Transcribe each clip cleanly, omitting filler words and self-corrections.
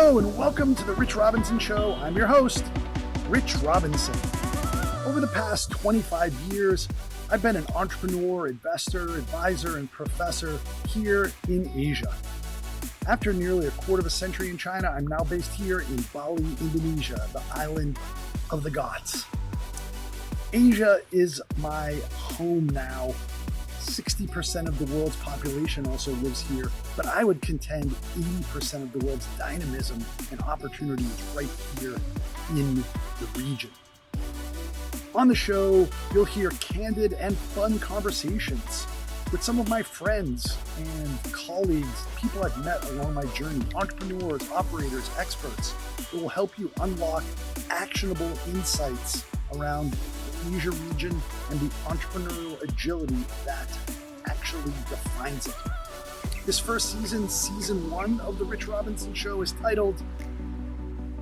Hello and welcome to the Rich Robinson Show. I'm your host, Rich Robinson. Over the past 25 years, I've been an entrepreneur, investor, advisor, and professor here in Asia. After nearly a quarter of a century in China, I'm now based here in Bali, Indonesia, the island of the gods. Asia is my home now. 60% of the world's population also lives here, but I would contend 80% of the world's dynamism and opportunity is right here in the region. On the show, you'll hear candid and fun conversations with some of my friends and colleagues, people I've met along my journey, entrepreneurs, operators, experts that will help you unlock actionable insights around the Asia region and the entrepreneurial agility that actually defines it. This first season, season 1 of the Rich Robinson Show, is titled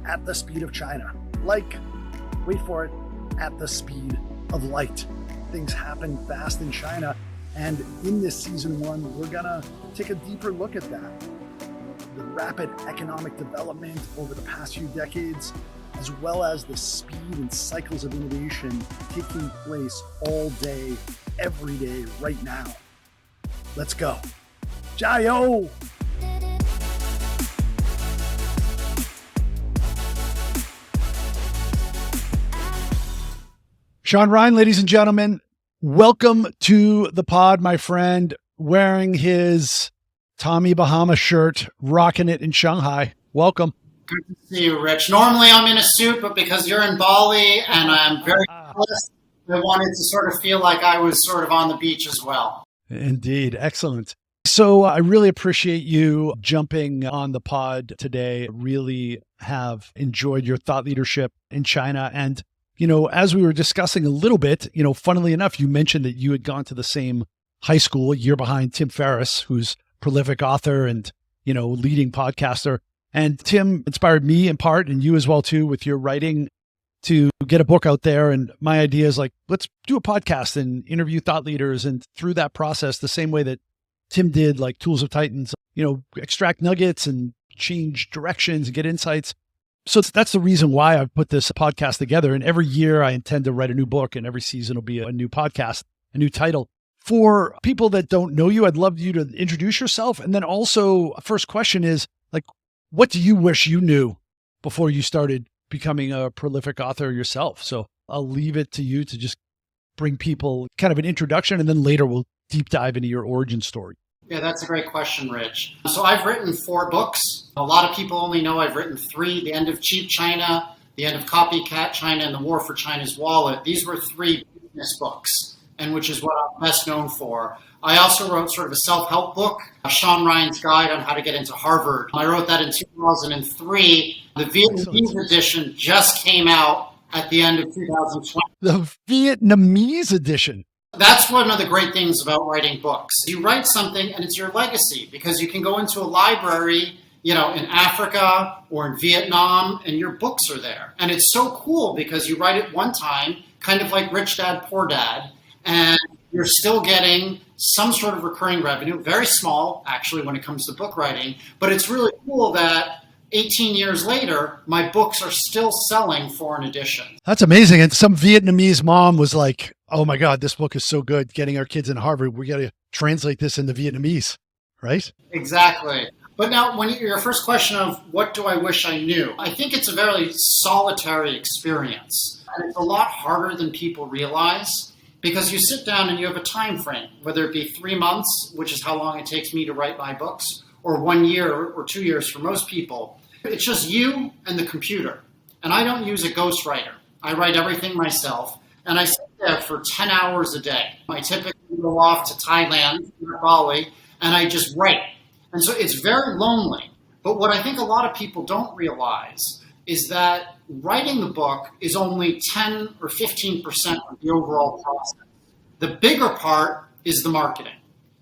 At the Speed of China. Like, wait for it, at the speed of light. Things happen fast in China, and in this season 1, we're gonna take a deeper look at that. The rapid economic development over the past few decades, as well as the speed and cycles of innovation taking place all day, every day, right now. Let's go. Jiao! Shaun Rein, ladies and gentlemen, welcome to the pod, my friend, wearing his Tommy Bahama shirt, rocking it in Shanghai. Welcome. Good to see you, Rich. Normally I'm in a suit, but because you're in Bali and I'm very jealous, I wanted to sort of feel like I was sort of on the beach as well. Indeed. Excellent. So I really appreciate you jumping on the pod today. Really have enjoyed your thought leadership in China. And, you know, as we were discussing a little bit, you know, funnily enough, you mentioned that you had gone to the same high school, a year behind Tim Ferriss, who's prolific author and, you know, leading podcaster. And Tim inspired me in part, and you as well too, with your writing to get a book out there. And my idea is like, let's do a podcast and interview thought leaders. And through that process, the same way that Tim did, like Tools of Titans, you know, extract nuggets and change directions and get insights. So that's the reason why I've put this podcast together. And every year I intend to write a new book, and every season will be a new podcast, a new title. For people that don't know you, I'd love you to introduce yourself. And then also, first question is like, what do you wish you knew before you started becoming a prolific author yourself? So I'll leave it to you to just bring people kind of an introduction, and then later we'll deep dive into your origin story. Yeah, that's a great question, Rich. So I've written 4 books. A lot of people only know I've written 3, The End of Cheap China, The End of Copycat China, and The War for China's Wallet. These were 3 business books, and which is what I'm best known for. I also wrote sort of a self-help book, Shaun Rein's Guide on How to Get into Harvard. I wrote that in 2003. The Vietnamese edition just came out at the end of 2020. The Vietnamese edition. That's one of the great things about writing books. You write something and it's your legacy, because you can go into a library, you know, in Africa or in Vietnam, and your books are there. And it's so cool because you write it one time, kind of like Rich Dad, Poor Dad, and you're still getting some sort of recurring revenue, very small, actually, when it comes to book writing. But it's really cool that 18 years later, my books are still selling foreign editions. That's amazing. And some Vietnamese mom was like, oh my God, this book is so good. Getting our kids in Harvard, we got to translate this into Vietnamese, right? Exactly. But now, when your first question of what do I wish I knew, I think it's a very solitary experience. And it's a lot harder than people realize, because you sit down and you have a time frame, whether it be 3 months, which is how long it takes me to write my books, or 1 year or 2 years for most people. It's just you and the computer. And I don't use a ghostwriter. I write everything myself, and I sit there for 10 hours a day. I typically go off to Thailand or Bali, and I just write. And so it's very lonely. But what I think a lot of people don't realize is that writing the book is only 10 or 15% of the overall process. The bigger part is the marketing.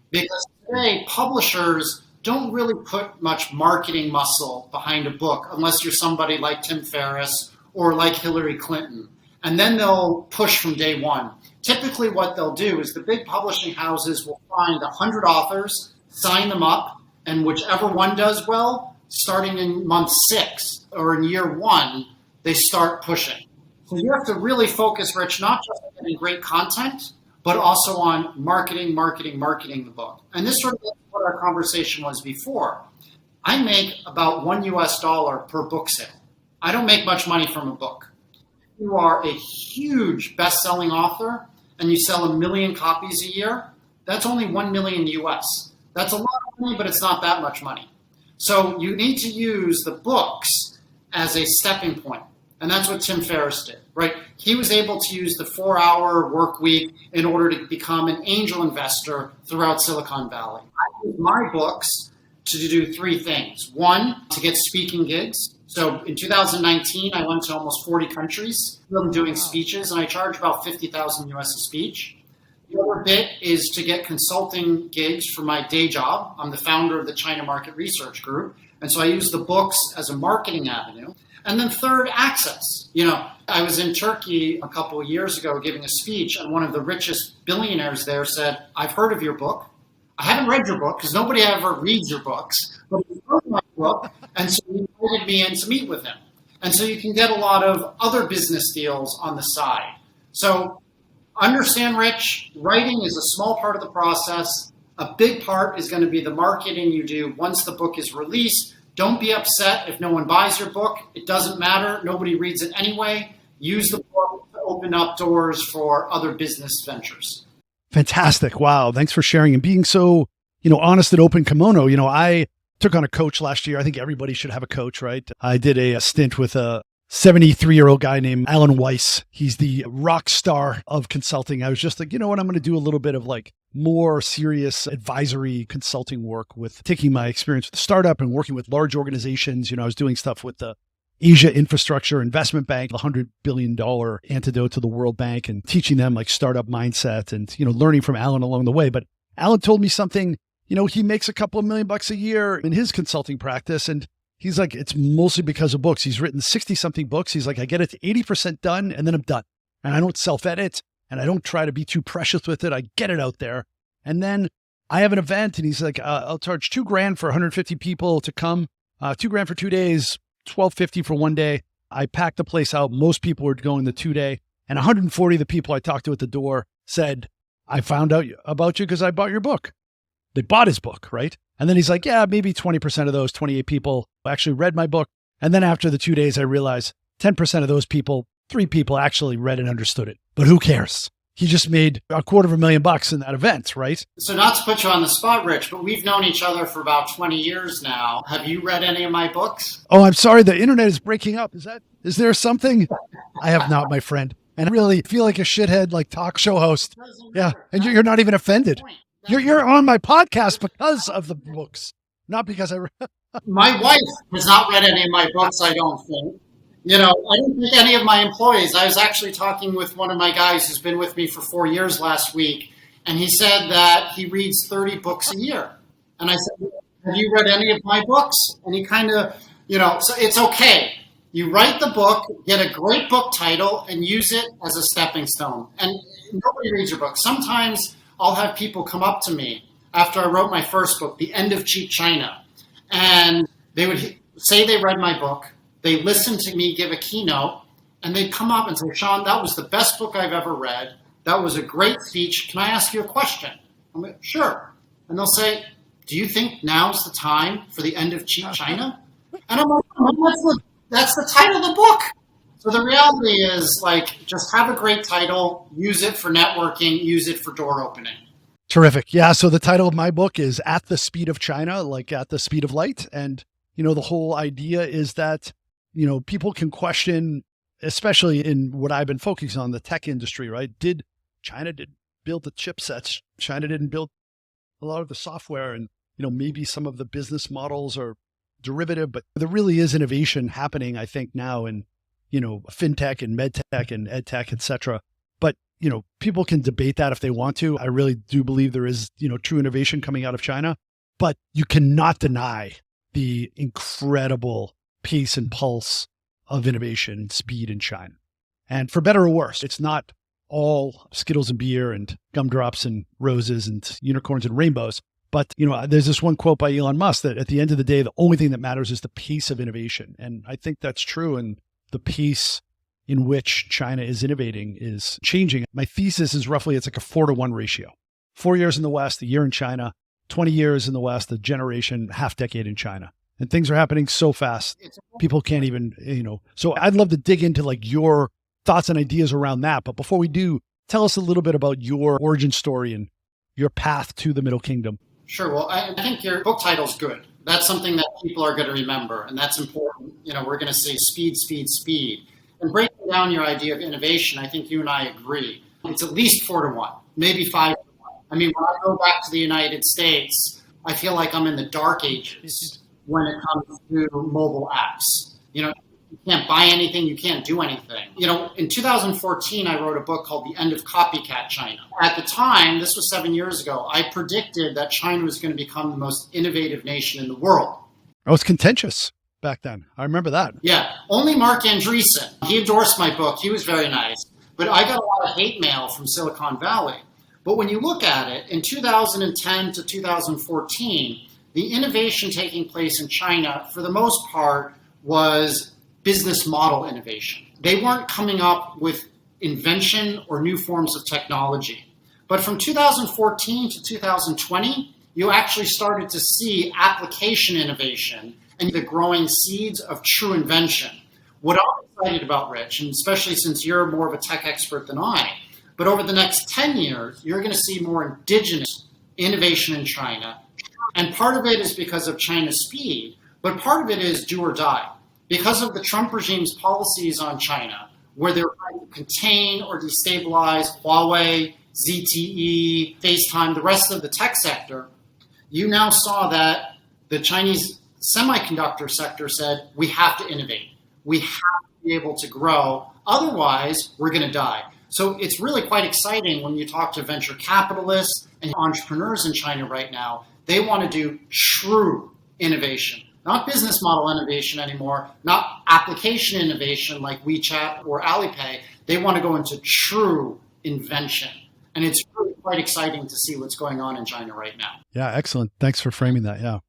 Because today, publishers don't really put much marketing muscle behind a book unless you're somebody like Tim Ferriss or like Hillary Clinton. And then they'll push from day one. Typically what they'll do is the big publishing houses will find 100 authors, sign them up, and whichever one does well, starting in month 6 or in year 1, they start pushing. So you have to really focus, Rich, not just on getting great content, but also on marketing the book. And this sort of is what our conversation was before. I make about $1 per book sale. I don't make much money from a book. If you are a huge best-selling author and you sell 1 million copies a year, that's only 1 million US. That's a lot of money, but it's not that much money. So you need to use the books as a stepping point. And that's what Tim Ferriss did, right? He was able to use the 4-hour work week in order to become an angel investor throughout Silicon Valley. I use my books to do 3 things. 1, to get speaking gigs. So in 2019, I went to almost 40 countries doing speeches, and I charge about $50,000 US a speech. The other bit is to get consulting gigs for my day job. I'm the founder of the China Market Research Group, and so I use the books as a marketing avenue. And then third, access. I was in Turkey a couple of years ago giving a speech, and one of the richest billionaires there said, "I've heard of your book. I haven't read your book because nobody ever reads your books, but he's heard of my book," and so he invited me in to meet with him. And so you can get a lot of other business deals on the side. So understand, Rich, writing is a small part of the process. A big part is going to be the marketing you do once the book is released. Don't be upset if no one buys your book. It doesn't matter. Nobody reads it anyway. Use the book to open up doors for other business ventures. Fantastic. Wow. Thanks for sharing and being so, honest and open, Kimono. I took on a coach last year. I think everybody should have a coach, right? I did a stint with a 73-year-old guy named Alan Weiss. He's the rock star of consulting. I was just like, you know what? I'm going to do a little bit of more serious advisory consulting work with taking my experience with the startup and working with large organizations. I was doing stuff with the Asia Infrastructure Investment Bank, the $100 billion antidote to the World Bank, and teaching them startup mindset and, learning from Alan along the way. But Alan told me something, he makes a couple of $1 million a year in his consulting practice. And he's like, it's mostly because of books. He's written 60 something books. He's like, I get it to 80% done and then I'm done. And I don't self-edit and I don't try to be too precious with it. I get it out there. And then I have an event and he's like, I'll charge $2,000 for 150 people to come, $2,000 for 2 days, $1,250 for 1 day. I packed the place out. Most people were going the 2 day, and 140 of the people I talked to at the door said, I found out about you because I bought your book. They bought his book, right? And then he's like, yeah, maybe 20% of those 28 people actually read my book. And then after the 2 days, I realized 10% of those people, 3 people actually read and understood it. But who cares? He just made $250,000 in that event, right? So not to put you on the spot, Rich, but we've known each other for about 20 years now. Have you read any of my books? Oh, I'm sorry. The internet is breaking up. Is there something? I have not, my friend. And I really feel like a shithead, talk show host. Yeah. And you're not even offended. You're on my podcast because of the books, not because I My wife has not read any of my books, I don't think. I don't think any of my employees. I was actually talking with one of my guys who's been with me for 4 years last week, and he said that he reads 30 books a year. And I said, have you read any of my books? And he kind of, so it's okay. You write the book, get a great book title, and use it as a stepping stone. And nobody reads your book. Sometimes I'll have people come up to me after I wrote my first book, The End of Cheap China, and they would say they read my book. They listened to me give a keynote, and they'd come up and say, Shaun, that was the best book I've ever read. That was a great speech. Can I ask you a question? I'm like, sure. And they'll say, do you think now's the time for the end of cheap China? And I'm like, that's the title of the book. So the reality is, just have a great title, use it for networking, use it for door opening. Terrific. Yeah. So the title of my book is At the Speed of China, at the speed of light. And, the whole idea is that people can question, especially in what I've been focusing on, the tech industry, right? China did build the chipsets. China didn't build a lot of the software, and, maybe some of the business models are derivative, but there really is innovation happening, I think, now in, fintech and medtech and edtech, et cetera. But, people can debate that if they want to. I really do believe there is, true innovation coming out of China, but you cannot deny the incredible pace and pulse of innovation and speed in China. And for better or worse, it's not all Skittles and beer and gumdrops and roses and unicorns and rainbows, But, there's this one quote by Elon Musk that at the end of the day, the only thing that matters is the pace of innovation. And I think that's true. And the pace in which China is innovating is changing. My thesis is roughly, it's like a 4-to-1 ratio. 4 years in the West, a year in China, 20 years in the West, a generation, half decade in China. And things are happening so fast, people can't even, So I'd love to dig into like your thoughts and ideas around that. But before we do, tell us a little bit about your origin story and your path to the Middle Kingdom. Sure. Well, I think your book title's good. That's something that people are going to remember, and that's important. We're going to say speed, speed, speed. And breaking down your idea of innovation, I think you and I agree. It's at least 4-to-1, maybe 5-to-1. I mean, when I go back to the United States, I feel like I'm in the dark ages when it comes to mobile apps. You can't buy anything, you can't do anything. In 2014, I wrote a book called The End of Copycat China. At the time, this was 7 years ago, I predicted that China was going to become the most innovative nation in the world. Oh, it's contentious back then. I remember that. Yeah, only Mark Andreessen. He endorsed my book. He was very nice. But I got a lot of hate mail from Silicon Valley. But when you look at it, in 2010 to 2014, the innovation taking place in China, for the most part, was business model innovation. They weren't coming up with invention or new forms of technology. But from 2014 to 2020, you actually started to see application innovation and the growing seeds of true invention. What I'm excited about, Rich, and especially since you're more of a tech expert than I, but over the next 10 years, you're going to see more indigenous innovation in China. And part of it is because of China's speed, but part of it is do or die. Because of the Trump regime's policies on China, where they're trying to contain or destabilize Huawei, ZTE, FaceTime, the rest of the tech sector, you now saw that the Chinese semiconductor sector said, we have to innovate. We have to be able to grow. Otherwise, we're going to die. So it's really quite exciting when you talk to venture capitalists and entrepreneurs in China right now. They want to do true innovation, not business model innovation anymore, not application innovation like WeChat or Alipay. They want to go into true invention. And it's really quite exciting to see what's going on in China right now. Yeah, excellent. Thanks for framing that. Yeah.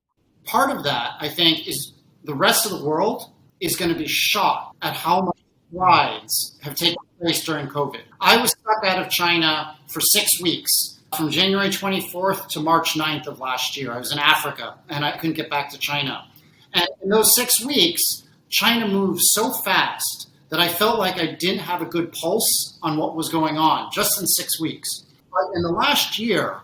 Part of that, I think, is the rest of the world is going to be shocked at how much strides have taken place during COVID. I was stuck out of China for 6 weeks, from January 24th to March 9th of last year. I was in Africa, and I couldn't get back to China. And in those 6 weeks, China moved so fast that I felt like I didn't have a good pulse on what was going on, just in 6 weeks. But in the last year,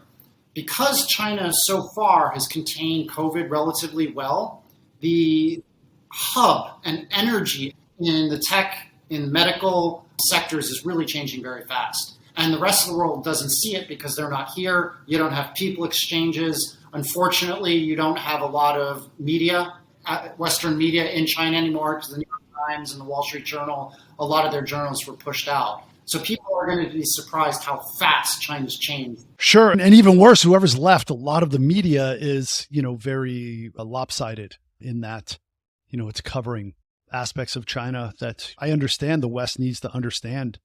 because China so far has contained COVID relatively well, the hub and energy in the tech, in medical sectors is really changing very fast. And the rest of the world doesn't see it because they're not here. You don't have people exchanges. Unfortunately, you don't have a lot of media, Western media in China anymore, because the New York Times and the Wall Street Journal, a lot of their journalists were pushed out. So people are going to be surprised how fast China's changed. Sure. And even worse, whoever's left, a lot of the media is, very lopsided in that, it's covering aspects of China that I understand the West needs to understand,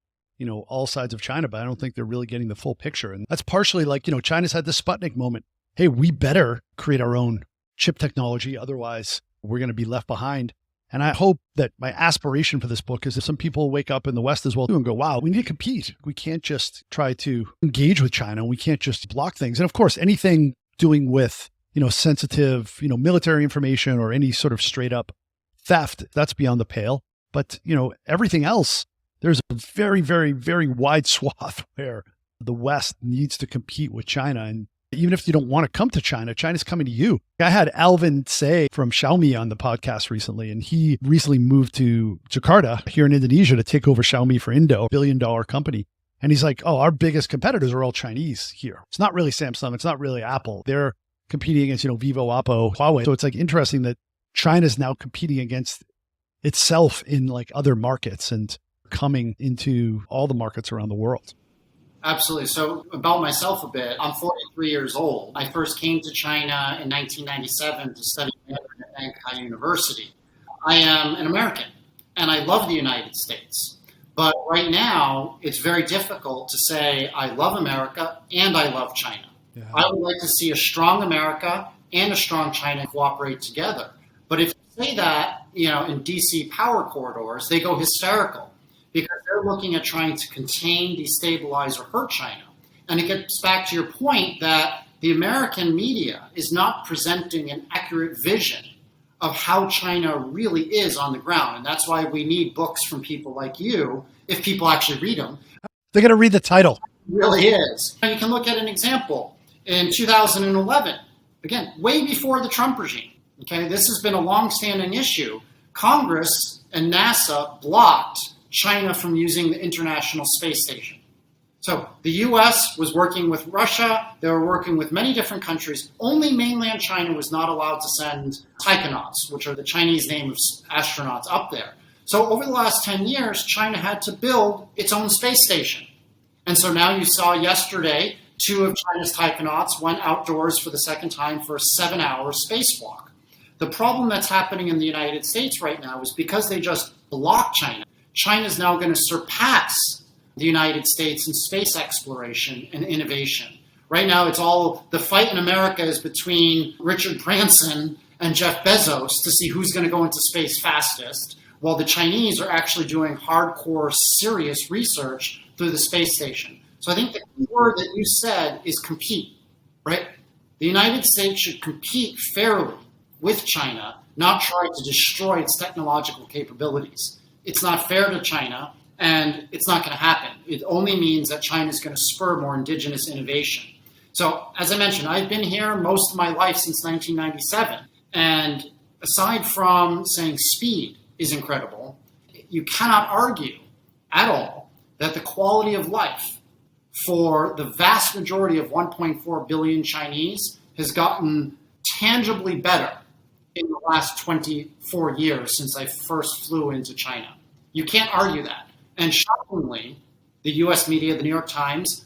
all sides of China, but I don't think they're really getting the full picture. And that's partially like, China's had the Sputnik moment. Hey, we better create our own chip technology. Otherwise, we're going to be left behind. And I hope that my aspiration for this book is that some people wake up in the West as well too and go, wow, we need to compete. We can't just try to engage with China. We can't just block things. And of course, anything doing with, sensitive, military information or any sort of straight up theft, that's beyond the pale. But, everything else, there's a very, very, very wide swath where the West needs to compete with China. And even if you don't want to come to China, China's coming to you. I had Alvin Say from Xiaomi on the podcast recently, and he recently moved to Jakarta here in Indonesia to take over Xiaomi for Indo, $1 billion company. And he's like, oh, our biggest competitors are all Chinese here. It's not really Samsung. It's not really Apple. They're competing against, Vivo, Oppo, Huawei. So it's like interesting that China's now competing against itself in like other markets and coming into all the markets around the world. Absolutely. So about myself a bit, I'm 43 years old. I first came to China in 1997 to study Mandarin at Shanghai University. I am an American and I love the United States. But right now, it's very difficult to say I love America and I love China. Yeah. I would like to see a strong America and a strong China cooperate together. But if you say that, in DC power corridors, they go hysterical because they're looking at trying to contain, destabilize, or hurt China. And it gets back to your point that the American media is not presenting an accurate vision of how China really is on the ground. And that's why we need books from people like you, if people actually read them. They're going to read the title. It really is. And you can look at an example. In 2011, again, way before the Trump regime, okay, this has been a long-standing issue. Congress and NASA blocked China from using the International Space Station. So the U.S. was working with Russia. They were working with many different countries. Only mainland China was not allowed to send taikonauts, which are the Chinese name of astronauts, up there. So over the last 10 years, China had to build its own space station. And so now you saw yesterday, 2 of China's taikonauts went outdoors for the second time for a 7-hour spacewalk. The problem that's happening in the United States right now is because they just blocked China, China's now going to surpass the United States in space exploration and innovation. Right now, it's all the fight in America is between Richard Branson and Jeff Bezos to see who's going to go into space fastest, while the Chinese are actually doing hardcore, serious research through the space station. So I think the key word that you said is compete, right? The United States should compete fairly with China, not try to destroy its technological capabilities. It's not fair to China, and it's not going to happen. It only means that China is going to spur more indigenous innovation. So, as I mentioned, I've been here most of my life since 1997. And aside from saying speed is incredible, you cannot argue at all that the quality of life for the vast majority of 1.4 billion Chinese has gotten tangibly better in the last 24 years since I first flew into China. You can't argue that. And shockingly, the U.S. media, the New York Times,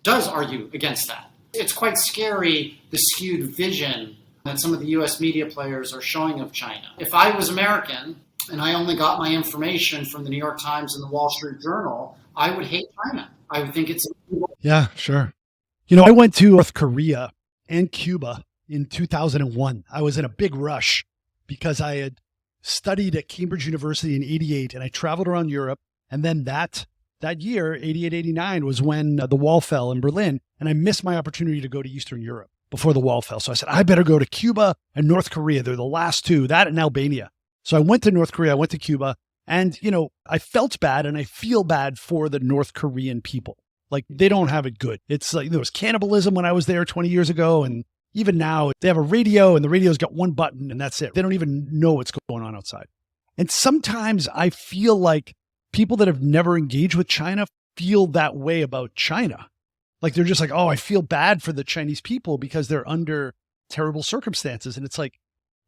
does argue against that. It's quite scary, the skewed vision that some of the U.S. media players are showing of China. If I was American and I only got my information from the New York Times and the Wall Street Journal, I would hate China. I would think it's... Yeah, sure. I went to North Korea and Cuba in 2001. I was in a big rush because I had studied at Cambridge University in 88 and I traveled around Europe. And then that year, 88, 89, was when the wall fell in Berlin. And I missed my opportunity to go to Eastern Europe before the wall fell. So I said, I better go to Cuba and North Korea. They're the last 2, that and Albania. So I went to North Korea, I went to Cuba. And, I felt bad and I feel bad for the North Korean people. Like, they don't have it good. It's like there was cannibalism when I was there 20 years ago. And even now, they have a radio and the radio's got one button and that's it. They don't even know what's going on outside. And sometimes I feel like people that have never engaged with China feel that way about China. Like they're just like, oh, I feel bad for the Chinese people because they're under terrible circumstances. And it's like,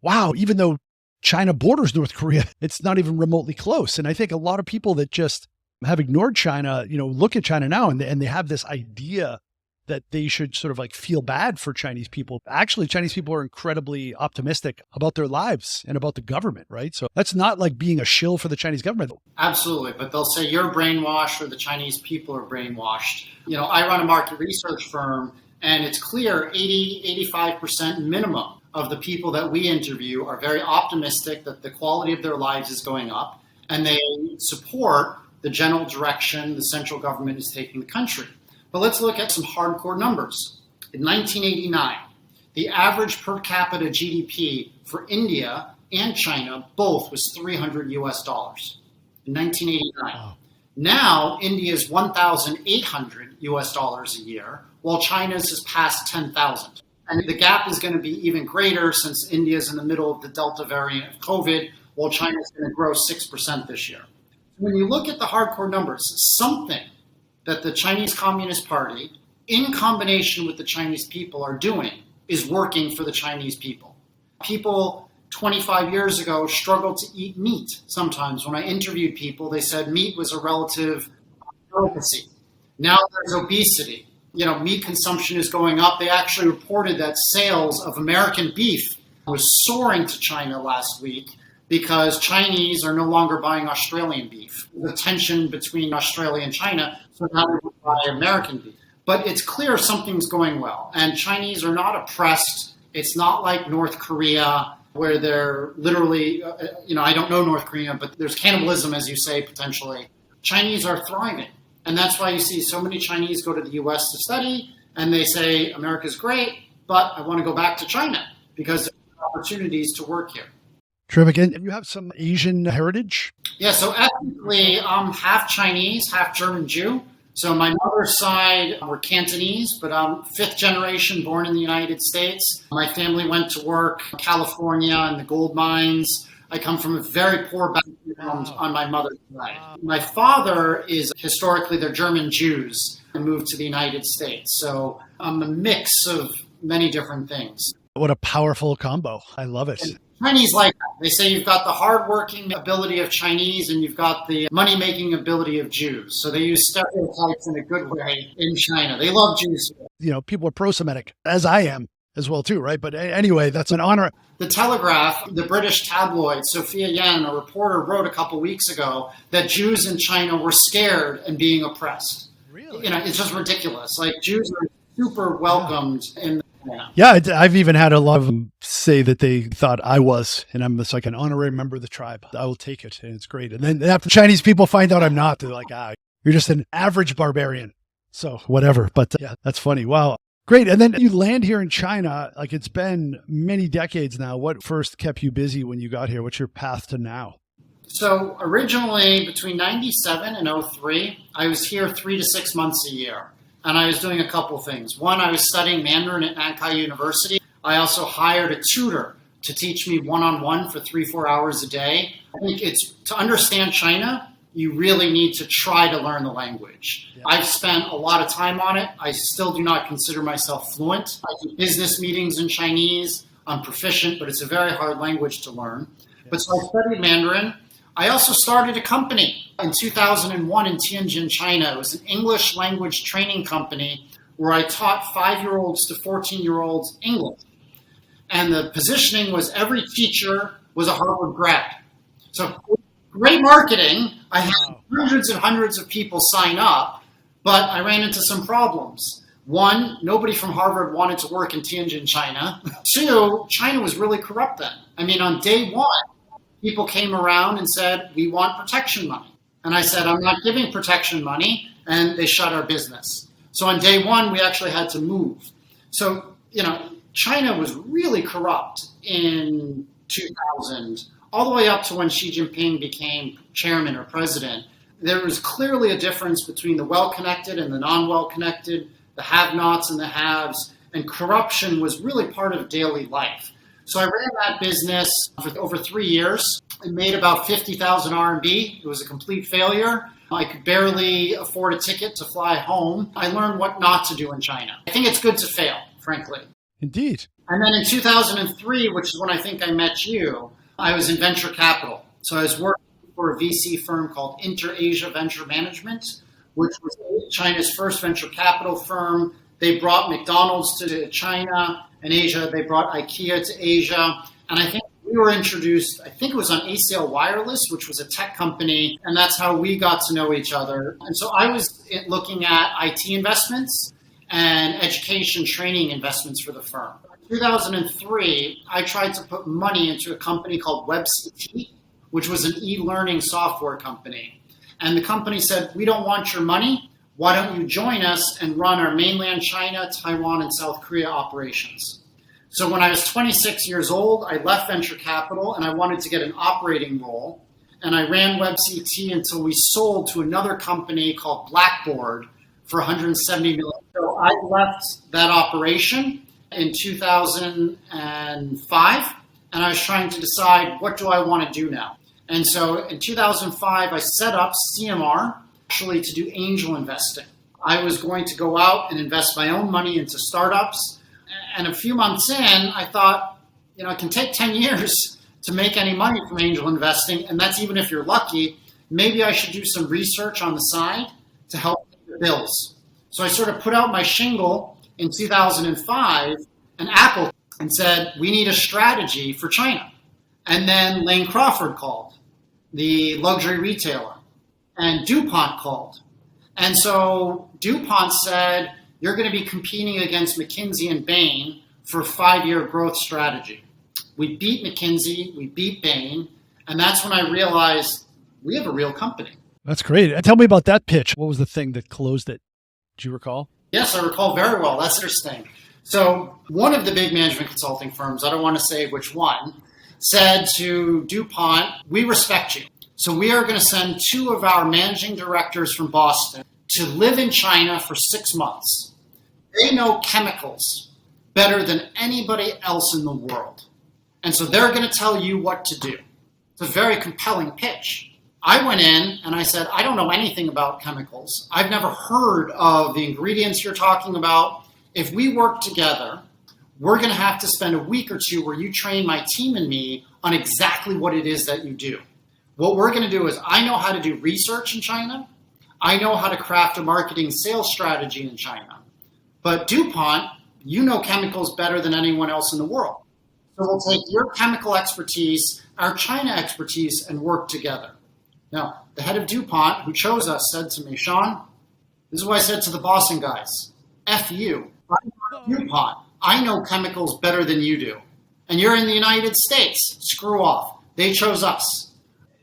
wow, even though China borders North Korea, it's not even remotely close. And I think a lot of people that just have ignored China, look at China now and they have this idea that they should sort of like feel bad for Chinese people. Actually, Chinese people are incredibly optimistic about their lives and about the government, right? So that's not like being a shill for the Chinese government. Absolutely. But they'll say you're brainwashed or the Chinese people are brainwashed. I run a market research firm and it's clear 80-85% minimum of the people that we interview are very optimistic that the quality of their lives is going up and they support the general direction the central government is taking the country. But let's look at some hardcore numbers. In 1989, the average per capita GDP for India and China both was $300 in 1989. Wow. Now, India's $1,800 a year, while China's has passed 10,000. And the gap is going to be even greater since India's in the middle of the Delta variant of COVID, while China's going to grow 6% this year. When you look at the hardcore numbers, something that the Chinese Communist Party, in combination with the Chinese people, are doing is working for the Chinese people. People 25 years ago struggled to eat meat. Sometimes when I interviewed people, they said meat was a relative delicacy. Now there's obesity. Meat consumption is going up. They actually reported that sales of American beef was soaring to China last week because Chinese are no longer buying Australian beef. The tension between Australia and China, so now they buy American beef. but it's clear something's going well. And Chinese are not oppressed. It's not like North Korea, where they're literally, I don't know North Korea, but there's cannibalism, as you say, potentially. Chinese are thriving. And that's why you see so many Chinese go to the U.S. to study, and they say, America's great, but I want to go back to China because there are opportunities to work here. Terrific. And you have some Asian heritage? Yeah, so ethnically, I'm half Chinese, half German Jew. So my mother's side were Cantonese, but I'm fifth generation born in the United States. My family went to work in California in the gold mines. I come from a very poor background on my mother's side. My father is historically, they're German Jews and moved to the United States. So I'm a mix of many different things. What a powerful combo. I love it. And Chinese like that. They say you've got the hardworking ability of Chinese and you've got the money-making ability of Jews. So they use stereotypes in a good way in China. They love Jews. People are pro-Semitic, as I am as well too, right? But anyway, that's an honor. The Telegraph, the British tabloid, Sophia Yen, a reporter, wrote a couple weeks ago that Jews in China were scared and being oppressed. Really? It's just ridiculous. Like, Jews are super welcomed in China. Yeah, I've even had a lot of them say that they thought I was, and I'm just like an honorary member of the tribe. I will take it, and it's great. And then after Chinese people find out I'm not, they're like, you're just an average barbarian. So whatever. But yeah, that's funny. Wow. Great. And then you land here in China, like it's been many decades now. What first kept you busy when you got here? What's your path to now? So originally between 97 and 03, I was here 3 to 6 months a year. And I was doing a couple things. One, I was studying Mandarin at Nankai University. I also hired a tutor to teach me one-on-one for 3-4 hours a day. I think it's to understand China, you really need to try to learn the language. Yeah. I've spent a lot of time on it. I still do not consider myself fluent. I do business meetings in Chinese. I'm proficient, but it's a very hard language to learn. Yeah. But so I studied Mandarin. I also started a company in 2001 in Tianjin, China. It was an English language training company where I taught 5-year-olds to 14-year-olds English. And the positioning was every teacher was a Harvard grad. So great marketing. I had hundreds and hundreds of people sign up, but I ran into some problems. One, nobody from Harvard wanted to work in Tianjin, China. Two, China was really corrupt then. I mean, on day one, people came around and said, we want protection money. And I said, I'm not giving protection money. And they shut our business. So on day one, we actually had to move. So, China was really corrupt in 2000, all the way up to when Xi Jinping became chairman or president. There was clearly a difference between the well-connected and the non-well-connected, the have-nots and the haves, and corruption was really part of daily life. So I ran that business for over 3 years. It made about 50,000 RMB. It was a complete failure. I could barely afford a ticket to fly home. I learned what not to do in China. I think it's good to fail, frankly. Indeed. And then in 2003, which is when I think I met you, I was in venture capital. So I was working for a VC firm called Inter-Asia Venture Management, which was China's first venture capital firm. They brought McDonald's to China and Asia. They brought IKEA to Asia. And I think we were introduced, I think it was on ACL Wireless, which was a tech company. And that's how we got to know each other. And so I was looking at IT investments and education training investments for the firm. In 2003, I tried to put money into a company called WebCT, which was an e-learning software company. And the company said, we don't want your money. Why don't you join us and run our mainland China, Taiwan, and South Korea operations? So when I was 26 years old, I left venture capital and I wanted to get an operating role. And I ran WebCT until we sold to another company called Blackboard for $170 million. So I left that operation in 2005, and I was trying to decide, what do I want to do now? And so in 2005, I set up CMR actually to do angel investing. I was going to go out and invest my own money into startups. And a few months in, I thought, it can take 10 years to make any money from angel investing. And that's even if you're lucky. Maybe I should do some research on the side to help pay the bills. So I sort of put out my shingle in 2005 and Apple and said, we need a strategy for China. And then Lane Crawford called, the luxury retailer, and DuPont called. And so DuPont said, you're going to be competing against McKinsey and Bain for a 5-year growth strategy. We beat McKinsey, we beat Bain, and that's when I realized we have a real company. That's great. Tell me about that pitch. What was the thing that closed it? Do you recall? Yes, I recall very well. That's interesting. So one of the big management consulting firms, I don't want to say which one, said to DuPont, we respect you. So we are going to send 2 of our managing directors from Boston to live in China for 6 months. They know chemicals better than anybody else in the world. And so they're going to tell you what to do. It's a very compelling pitch. I went in and I said, I don't know anything about chemicals. I've never heard of the ingredients you're talking about. If we work together, we're going to have to spend a week or 2 where you train my team and me on exactly what it is that you do. What we're going to do is I know how to do research in China. I know how to craft a marketing sales strategy in China. But DuPont, you know chemicals better than anyone else in the world. So we'll take your chemical expertise, our China expertise, and work together. Now, the head of DuPont, who chose us, said to me, Shaun, this is what I said to the Boston guys. F you. I'm not DuPont. I know chemicals better than you do. And you're in the United States. Screw off. They chose us.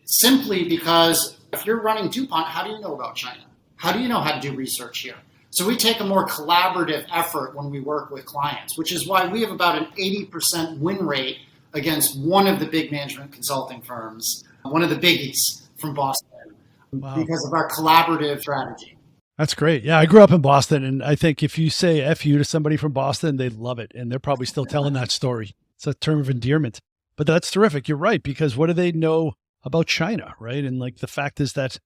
Simply because if you're running DuPont, how do you know about China? How do you know how to do research here? So we take a more collaborative effort when we work with clients, which is why we have about an 80% win rate against one of the big management consulting firms, one of the biggies from Boston, because of our collaborative strategy. That's great. Yeah, I grew up in Boston, and I think if you say F you to somebody from Boston, they love it, and they're probably still telling that story. It's a term of endearment. But that's terrific. You're right, because what do they know about China, right? And like the fact is that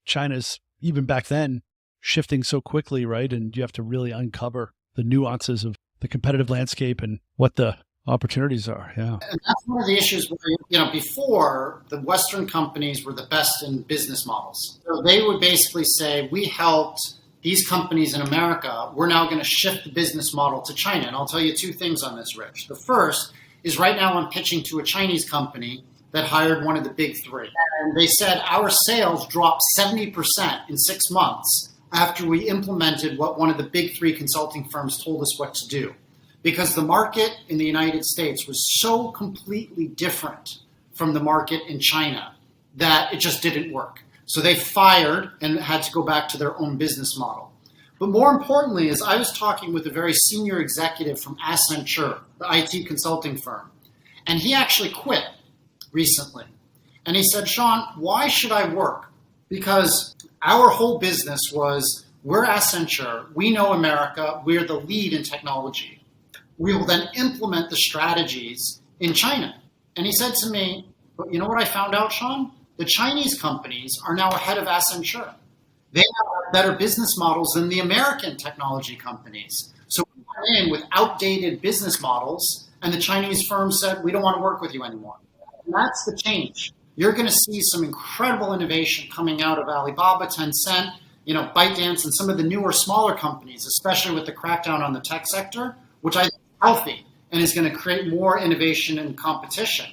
China's, even back then, shifting so quickly, right? And you have to really uncover the nuances of the competitive landscape and what the opportunities are. Yeah. And that's one of the issues where, before the Western companies were the best in business models. So they would basically say, we helped these companies in America. We're now going to shift the business model to China. And I'll tell you 2 things on this, Rich. The first is right now I'm pitching to a Chinese company that hired one of the big 3. And they said our sales dropped 70% in 6 months after we implemented what one of the big 3 consulting firms told us what to do. Because the market in the United States was so completely different from the market in China that it just didn't work. So they fired and had to go back to their own business model. But more importantly is I was talking with a very senior executive from Accenture, the IT consulting firm, and he actually quit recently. And he said, Shaun, why should I work? Because our whole business was, we're Accenture, we know America, we're the lead in technology. We will then implement the strategies in China. And he said to me, but you know what I found out, Shaun? The Chinese companies are now ahead of Accenture. They now have better business models than the American technology companies. So we went in with outdated business models, and the Chinese firms said, we don't want to work with you anymore. And that's the change. You're going to see some incredible innovation coming out of Alibaba, Tencent, ByteDance, and some of the newer, smaller companies, especially with the crackdown on the tech sector, which I think is healthy and is going to create more innovation and competition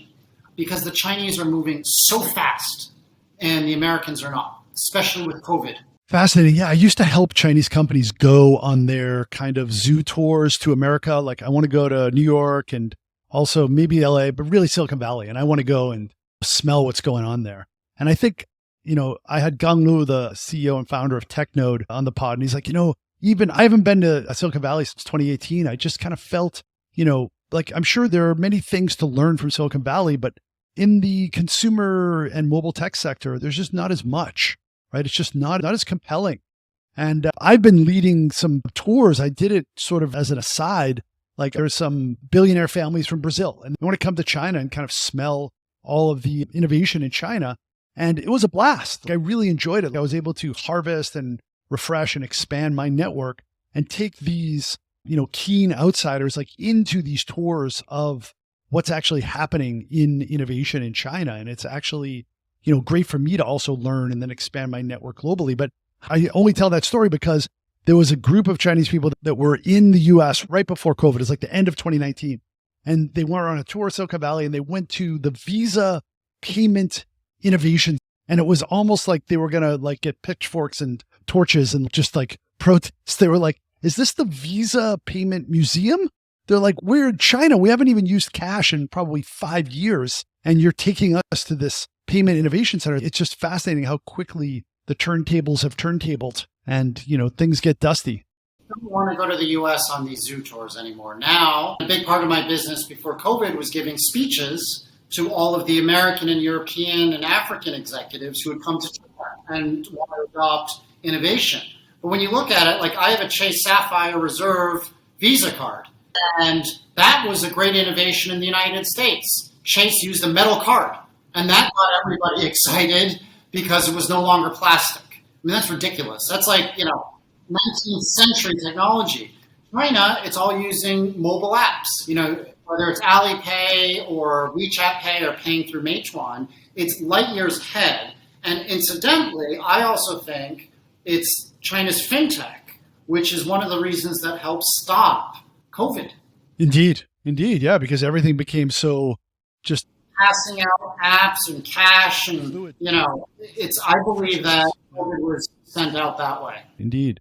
because the Chinese are moving so fast and the Americans are not, especially with COVID. Fascinating. Yeah, I used to help Chinese companies go on their kind of zoo tours to America. Like I want to go to New York and also maybe LA, but really Silicon Valley. And I want to go and smell what's going on there. And I think, I had Gang Lu, the CEO and founder of TechNode, on the pod. And he's like, even I haven't been to Silicon Valley since 2018. I just kind of felt, like I'm sure there are many things to learn from Silicon Valley, but in the consumer and mobile tech sector, there's just not as much, right? It's just not as compelling. And I've been leading some tours. I did it sort of as an aside. Like there's some billionaire families from Brazil and they want to come to China and kind of smell all of the innovation in China. And it was a blast. I really enjoyed it. I was able to harvest and refresh and expand my network and take these, keen outsiders like into these tours of what's actually happening in innovation in China. And it's actually, great for me to also learn and then expand my network globally. But I only tell that story because there was a group of Chinese people that were in the US right before COVID. It's like the end of 2019. And they went on a tour of Silicon Valley and they went to the Visa payment innovation. And it was almost like they were going to like get pitchforks and torches and just like protest. They were like is this the Visa Payment Museum? They're like, we're in China. We haven't even used cash in probably 5 years. And you're taking us to this payment innovation center. It's just fascinating how quickly the turntables have turntabled and, things get dusty. I don't want to go to the U.S. on these zoo tours anymore. Now, a big part of my business before COVID was giving speeches to all of the American and European and African executives who would come to China and want to adopt innovation. But when you look at it, like I have a Chase Sapphire Reserve Visa card, and that was a great innovation in the United States. Chase used a metal card, and that got everybody excited because it was no longer plastic. I mean, that's ridiculous. That's like, 19th century technology. China, it's all using mobile apps. Whether it's Alipay or WeChat Pay or paying through Meituan, it's light years ahead. And incidentally, I also think it's China's fintech, which is one of the reasons that helped stop COVID. Indeed. Yeah, because everything became so just passing out apps and cash and, I believe that COVID was sent out that way. Indeed.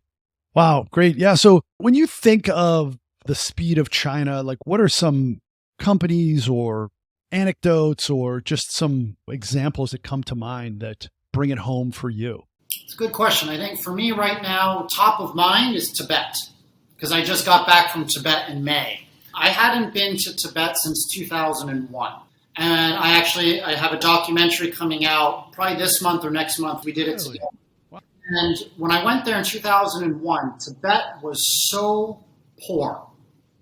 Wow, great. Yeah. So when you think of the speed of China, like what are some companies or anecdotes or just some examples that come to mind that bring it home for you? It's a good question. I think for me right now, top of mind is Tibet, because I just got back from Tibet in May. I hadn't been to Tibet since 2001. And I have a documentary coming out probably this month or next month. We did it together. Wow. And when I went there in 2001, Tibet was so poor.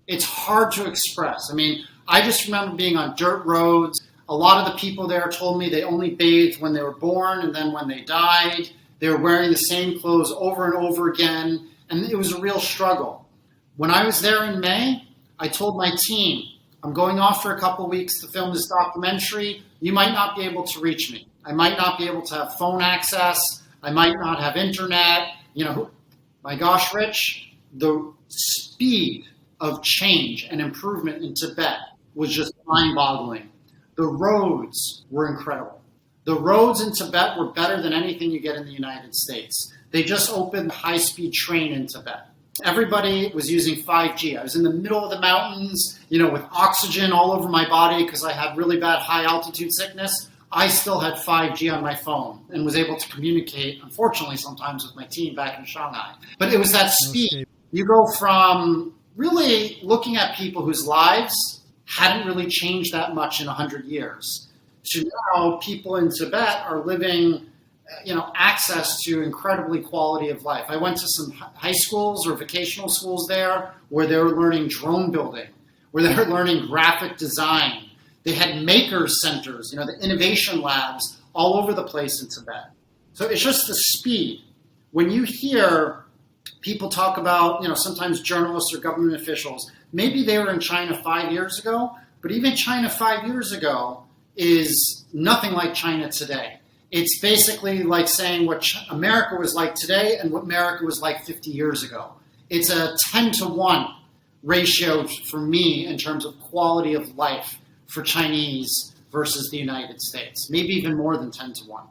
It's hard to express. I mean, I just remember being on dirt roads. A lot of the people there told me they only bathed when they were born and then when they died. They were wearing the same clothes over and over again. And it was a real struggle. When I was there in May, I told my team, I'm going off for a couple of weeks to film this documentary. You might not be able to reach me. I might not be able to have phone access. I might not have internet. My gosh, Rich, the speed of change and improvement in Tibet was just mind-boggling. The roads were incredible. The roads in Tibet were better than anything you get in the United States. They just opened a high-speed train in Tibet. Everybody was using 5G. I was in the middle of the mountains, with oxygen all over my body because I had really bad high altitude sickness. I still had 5G on my phone and was able to communicate, unfortunately, sometimes with my team back in Shanghai. But it was that speed. You go from really looking at people whose lives hadn't really changed that much in 100 years to now people in Tibet are living access to incredibly quality of life. I went to some high schools or vocational schools there where they were learning drone building, where they were learning graphic design. They had maker centers, the innovation labs all over the place in Tibet. So it's just the speed. When you hear people talk about, sometimes journalists or government officials, maybe they were in China 5 years ago, but even China 5 years ago is nothing like China today. It's basically like saying what America was like today and what America was like 50 years ago. It's a 10-to-1 ratio for me in terms of quality of life for Chinese versus the United States, maybe even more than 10-to-1.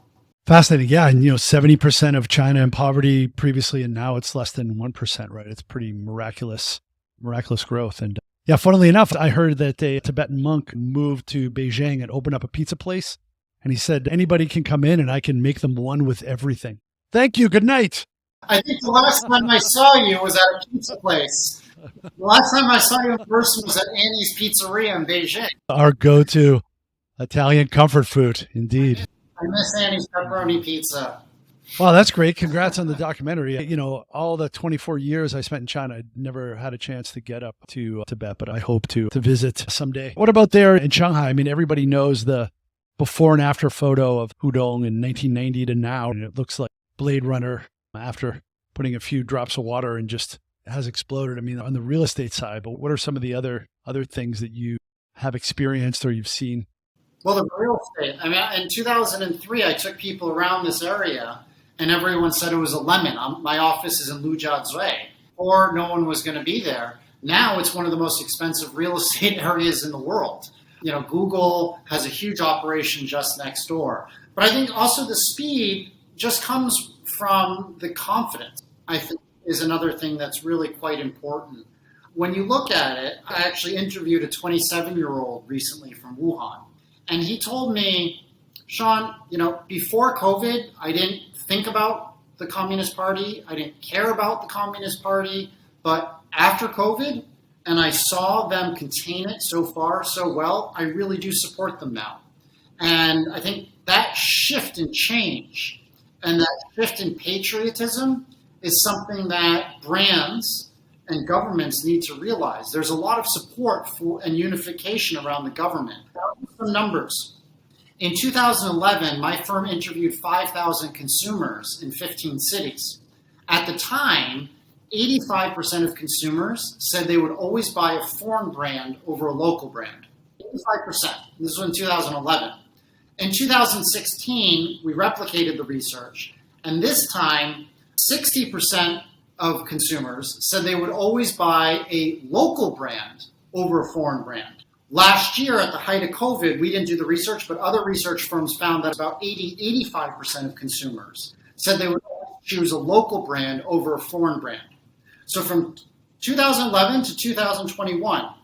Fascinating. Yeah. And, 70% of China in poverty previously, and now it's less than 1%, right? It's pretty miraculous growth. And yeah, funnily enough, I heard that a Tibetan monk moved to Beijing and opened up a pizza place. And he said, anybody can come in and I can make them one with everything. Thank you. Good night. I think the last time I saw you was at a pizza place. The last time I saw you in person was at Annie's Pizzeria in Beijing. Our go-to Italian comfort food, indeed. I miss Annie's pepperoni pizza. Wow, that's great. Congrats on the documentary. All the 24 years I spent in China, I never had a chance to get up to Tibet, but I hope to visit someday. What about there in Shanghai? I mean, everybody knows the before and after photo of Hudong in 1990 to now, and it looks like Blade Runner after putting a few drops of water and just has exploded. I mean, on the real estate side, but what are some of the other things that you have experienced or you've seen? Well, the real estate. I mean, in 2003, I took people around this area, and everyone said it was a lemon. My office is in Lujiazui, or no one was going to be there. Now it's one of the most expensive real estate areas in the world. Google has a huge operation just next door. But I think also the speed just comes from the confidence. I think, is another thing that's really quite important. When you look at it, I actually interviewed a 27-year-old recently from Wuhan, and he told me, Shaun, before COVID, I didn't think about the Communist Party. I didn't care about the Communist Party. But after COVID, and I saw them contain it so far so well, I really do support them now. And I think that shift in change and that shift in patriotism is something that brands and governments need to realize. There's a lot of support for and unification around the government. Some numbers. In 2011, my firm interviewed 5,000 consumers in 15 cities. At the time, 85% of consumers said they would always buy a foreign brand over a local brand. 85%. This was in 2011. In 2016, we replicated the research, and this time, 60% of consumers said they would always buy a local brand over a foreign brand. Last year, at the height of COVID, we didn't do the research, but other research firms found that about 85% of consumers said they would choose a local brand over a foreign brand. So from 2011 to 2021,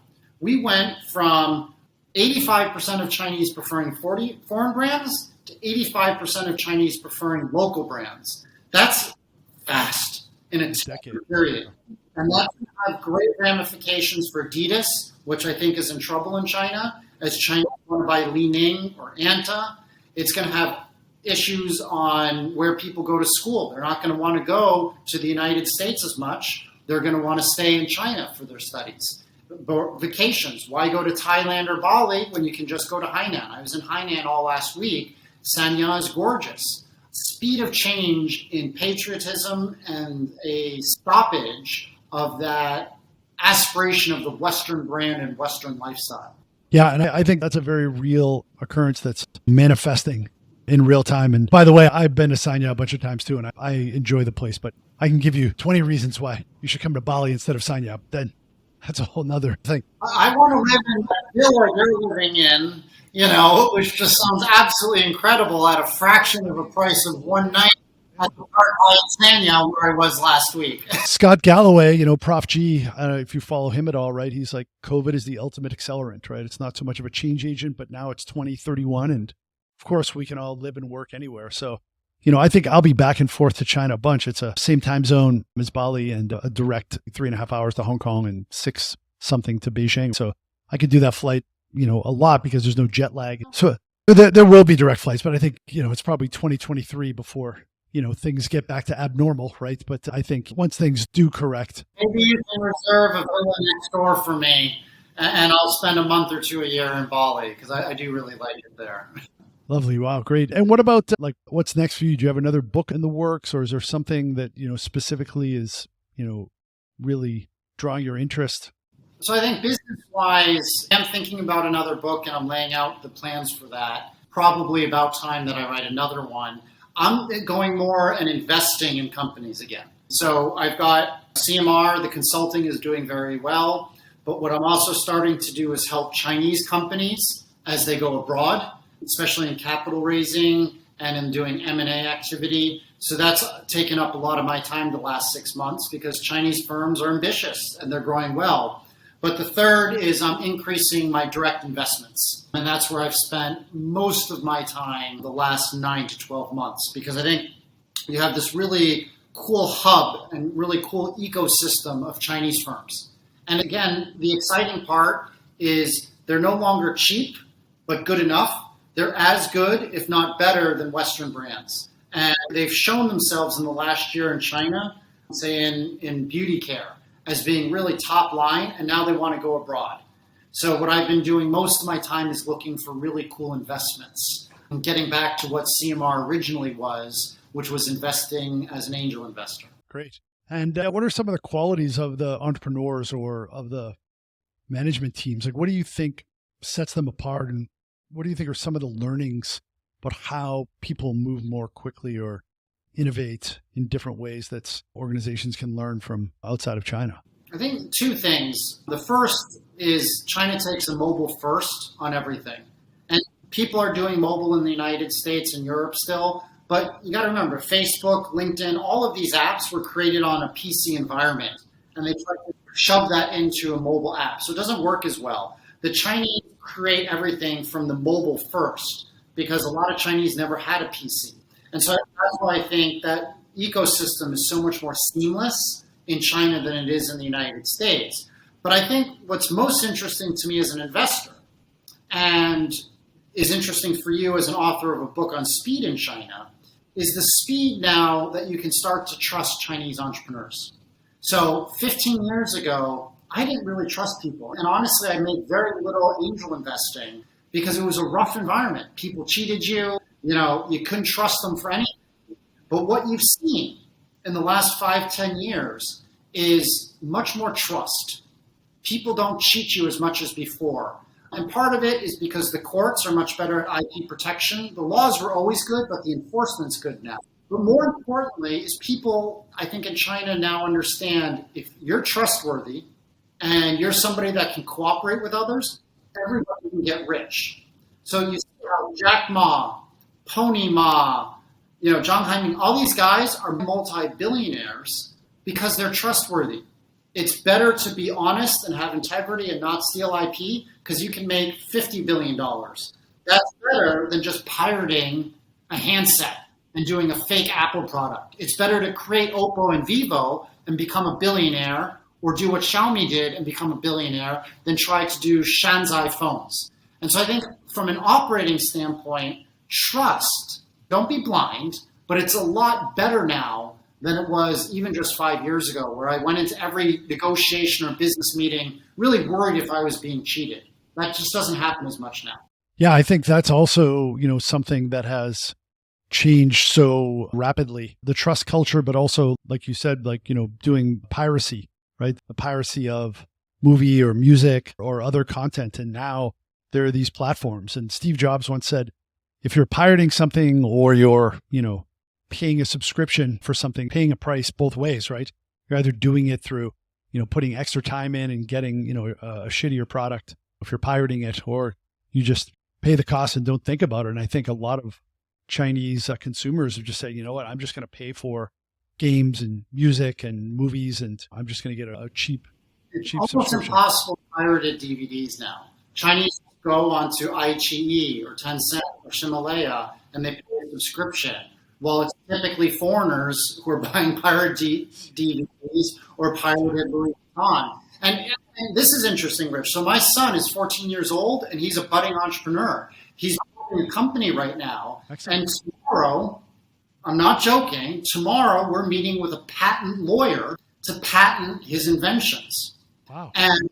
we went from 85% of Chinese preferring foreign brands to 85% of Chinese preferring local brands. That's fast in a decade period. And that can have great ramifications for Adidas, which I think is in trouble in China, as China want to buy Li Ning or Anta. It's going to have issues on where people go to school. They're not going to want to go to the United States as much. They're going to want to stay in China for their studies. Vacations. Why go to Thailand or Bali when you can just go to Hainan? I was in Hainan all last week. Sanya is gorgeous. Speed of change in patriotism and a stoppage of that aspiration of the Western brand and Western lifestyle. Yeah, and I think that's a very real occurrence that's manifesting in real time. And by the way, I've been to Sanya a bunch of times too, and I enjoy the place, but I can give you 20 reasons why you should come to Bali instead of Sanya. Then that's a whole nother thing. I want to live in that villa you're living in, which just sounds absolutely incredible at a fraction of the price of one night at the Park Hyatt Sanya where I was last week. Scott Galloway, Prof G, if you follow him at all, right? He's like, COVID is the ultimate accelerant, right? It's not so much of a change agent, but now it's 2031. And of course, we can all live and work anywhere. So, I think I'll be back and forth to China a bunch. It's a same time zone as Bali and a direct 3.5 hours to Hong Kong and 6 something to Beijing. So I could do that flight, a lot because there's no jet lag. So there will be direct flights, but I think, it's probably 2023 before, things get back to abnormal, right? But I think once things do correct. Maybe you can reserve a villa next door for me and I'll spend a month or two a year in Bali because I do really like it there. Lovely. Wow. Great. And what about what's next for you? Do you have another book in the works, or is there something that, specifically is, really drawing your interest? So I think business-wise, I'm thinking about another book and I'm laying out the plans for that. Probably about time that I write another one. I'm going more and investing in companies again. So I've got CMR, the consulting is doing very well. But what I'm also starting to do is help Chinese companies as they go abroad, especially in capital raising and in doing M&A activity. So that's taken up a lot of my time the last 6 months because Chinese firms are ambitious and they're growing well. But the third is I'm increasing my direct investments. And that's where I've spent most of my time the last 9 to 12 months because I think you have this really cool hub and really cool ecosystem of Chinese firms. And again, the exciting part is they're no longer cheap, but good enough. They're as good, if not better, than Western brands. And they've shown themselves in the last year in China, say in beauty care, as being really top line, and now they want to go abroad. So what I've been doing most of my time is looking for really cool investments and getting back to what CMR originally was, which was investing as an angel investor. Great. And what are some of the qualities of the entrepreneurs or of the management teams? What do you think sets them apart, and what do you think are some of the learnings about how people move more quickly or innovate in different ways that organizations can learn from outside of China? I think 2 things. The first is China takes a mobile first on everything. And people are doing mobile in the United States and Europe still, But you got to remember, Facebook, LinkedIn, all of these apps were created on a PC environment, and they tried to shove that into a mobile app. So it doesn't work as well. The Chinese create everything from the mobile first because a lot of Chinese never had a PC. And so that's why I think that ecosystem is so much more seamless in China than it is in the United States. But I think what's most interesting to me as an investor and is interesting for you as an author of a book on speed in China is the speed now that you can start to trust Chinese entrepreneurs. So 15 years ago, I didn't really trust people. And honestly, I made very little angel investing because it was a rough environment. People cheated you, you couldn't trust them for anything. But what you've seen in the last 5-10 years is much more trust. People don't cheat you as much as before. And part of it is because the courts are much better at IP protection. The laws were always good, but the enforcement's good now. But more importantly is people, I think in China now understand if you're trustworthy and you're somebody that can cooperate with others, everybody can get rich. So you see how Jack Ma, Pony Ma, Zhang Haiming, all these guys are multi-billionaires because they're trustworthy. It's better to be honest and have integrity and not steal IP because you can make $50 billion. That's better than just pirating a handset and doing a fake Apple product. It's better to create Oppo and Vivo and become a billionaire or do what Xiaomi did and become a billionaire than try to do Shanzai phones. And so I think from an operating standpoint, trust, don't be blind, but it's a lot better now than it was even just 5 years ago, where I went into every negotiation or business meeting really worried if I was being cheated. That just doesn't happen as much now. Yeah, I think that's also, something that has changed so rapidly. The trust culture, but also, like you said, doing piracy, right? The piracy of movie or music or other content. And now there are these platforms. And Steve Jobs once said, if you're pirating something or you're, paying a subscription for something, paying a price both ways, right? You're either doing it through, putting extra time in and getting, a shittier product if you're pirating it, or you just pay the cost and don't think about it. And I think a lot of Chinese consumers are just saying, you know what, I'm just going to pay for games and music and movies, and I'm just going to get a cheap almost subscription. Impossible pirated DVDs now. Chinese go onto iQIYI or Tencent or Himalaya and they pay a subscription. Well, it's typically foreigners who are buying pirate DVDs or pirated Louis Vuitton. And this is interesting, Rich. So my son is 14 years old, and he's a budding entrepreneur. He's building a company right now. Excellent. And tomorrow, I'm not joking, tomorrow we're meeting with a patent lawyer to patent his inventions. Wow. And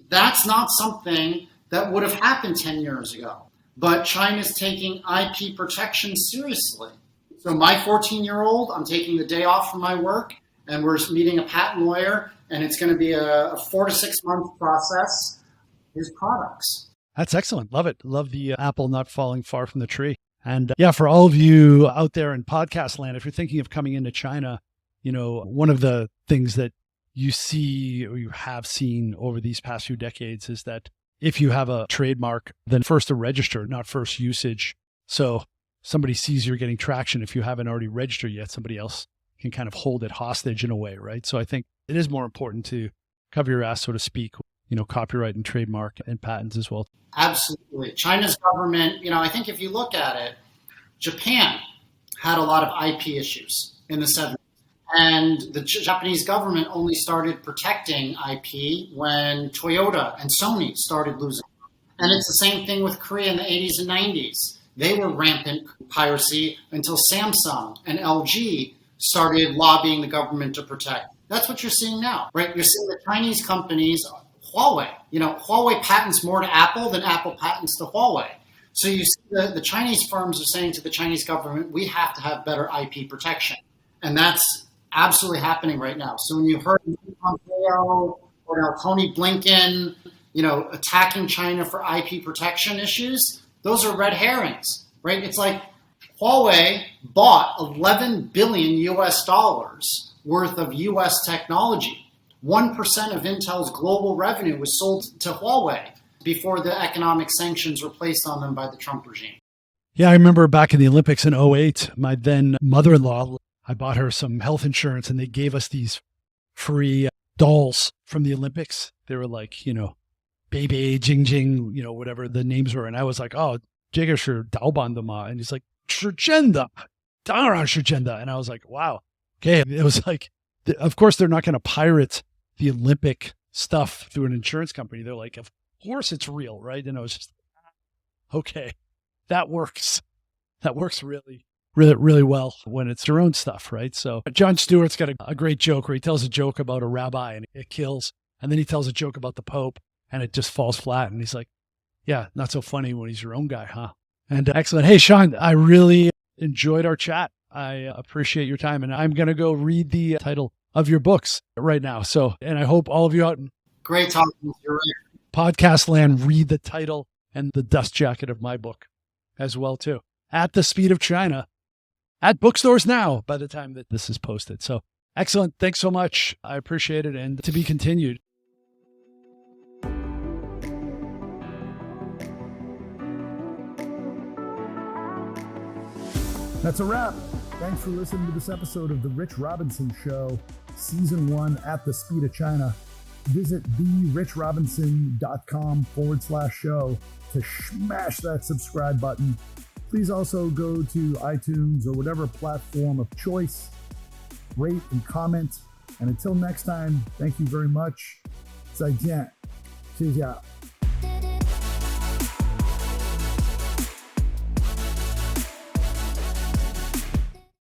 that's not something that would have happened 10 years ago. But China's taking IP protection seriously. So my 14-year-old, I'm taking the day off from my work, and we're meeting a patent lawyer, and it's going to be a 4 to 6 month process. His products. That's excellent. Love it. Love the apple not falling far from the tree. And for all of you out there in podcast land, if you're thinking of coming into China, one of the things that you see or you have seen over these past few decades is that if you have a trademark, then first to register, not first usage. So somebody sees you're getting traction. If you haven't already registered yet, somebody else can kind of hold it hostage in a way, right? So I think it is more important to cover your ass, so to speak, copyright and trademark and patents as well. Absolutely. China's government, I think if you look at it, Japan had a lot of IP issues in the 70s. And the Japanese government only started protecting IP when Toyota and Sony started losing. And it's the same thing with Korea in the 80s and 90s. They were rampant piracy until Samsung and LG started lobbying the government to protect. That's what you're seeing now, right? You're seeing the Chinese companies, Huawei. Huawei patents more to Apple than Apple patents to Huawei. So you see the Chinese firms are saying to the Chinese government, we have to have better IP protection. And that's absolutely happening right now. So when you heard Pompeo or now Tony Blinken, attacking China for IP protection issues, those are red herrings, right? It's like Huawei bought $11 billion US dollars worth of US technology. 1% of Intel's global revenue was sold to Huawei before the economic sanctions were placed on them by the Trump regime. Yeah, I remember back in the Olympics in '08, my then mother-in-law, I bought her some health insurance and they gave us these free dolls from the Olympics. They were like, Baby, Jing Jing, whatever the names were. And I was like, oh, Jigger是盗版的吗? And he's like, 是真的,当然是真的. And I was like, wow. Okay. It was like, of course, they're not going to pirate the Olympic stuff through an insurance company. They're like, of course it's real, right? And I was just, okay, that works. That works really, really, really well when it's your own stuff, right? So Jon Stewart's got a great joke where he tells a joke about a rabbi and it kills. And then he tells a joke about the Pope and it just falls flat. And he's like, yeah, not so funny when he's your own guy, huh? And excellent. Hey, Shaun, I really enjoyed our chat. I appreciate your time. And I'm going to go read the title of your books right now. So, and I hope all of you out in great talking with you. Podcast land read the title and the dust jacket of my book as well, too. At the Speed of China, at bookstores now by the time that this is posted. So excellent. Thanks so much. I appreciate it. And to be continued. That's a wrap. Thanks for listening to this episode of The Rich Robinson Show, Season 1 at the Speed of China. Visit therichrobinson.com/show to smash that subscribe button. Please also go to iTunes or whatever platform of choice, rate and comment. And until next time, thank you very much. 再见. 谢谢.